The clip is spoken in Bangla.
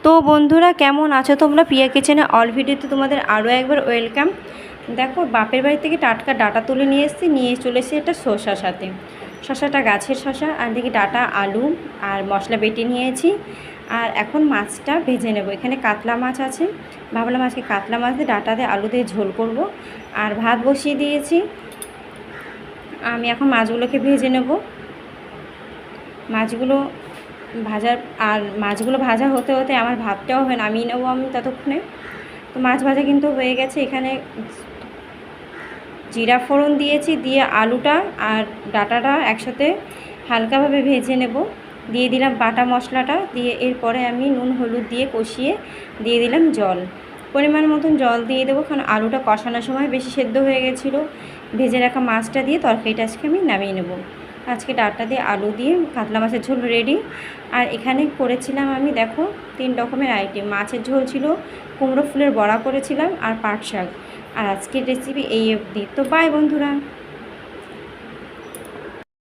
তো বন্ধুরা কেমন আছো তোমরা? প্রিয়া কিচেনে অল ভিডিওতে তোমাদের আরও একবার ওয়েলকাম। দেখো, বাপের বাড়ি থেকে টাটকা ডাটা তুলে নিয়ে এসেছি, নিয়ে চলে এসেছি একটা শসার সাথে। শসাটা গাছের শসা, আর দেখি ডাটা, আলু আর মশলা বেটে নিয়েছি। আর এখন মাছটা ভেজে নেব। এখানে কাতলা মাছ আছে, ভাবলাম আজকে কাতলা মাছ দিয়ে ডাটা দিয়ে আলু দিয়ে ঝোল করব। আর ভাত বসিয়ে দিয়েছি, আমি এখন মাছগুলোকে ভেজে নেব। মাছগুলো ভাজা হতে হতে আমার ভাতটাও নামিয়ে নেবো আমি ততক্ষণে। তো মাছ ভাজা কিন্তু হয়ে গেছে। এখানে জিরা ফোড়ন দিয়েছি, দিয়ে আলুটা আর ডাটাটা একসাথে হালকাভাবে ভেজে নেব। দিয়ে দিলাম বাটা মশলাটা, দিয়ে এরপরে আমি নুন হলুদ দিয়ে কষিয়ে দিয়ে দিলাম জল, পরিমাণ মতন জল দিয়ে দেবো, কারণ আলুটা কষানোর সময় বেশি সেদ্ধ হয়ে গেছিলো। ভেজে রাখা মাছটা দিয়ে তরকারিটা আজকে আমি নামিয়ে নেব। আজকে ডাটা দিয়ে আলু দিয়ে কাতলা মাছের ঝোল রেডি। আর এখানে করেছিলাম আমি, দেখো, 3 রকমের আইটেম। মাছের ঝোল ছিল, কুমড়ো ফুলের বড়া করেছিলাম, আর পাট শাক। আর আজকের রেসিপি এই অবধি। তো বাই বন্ধুরা।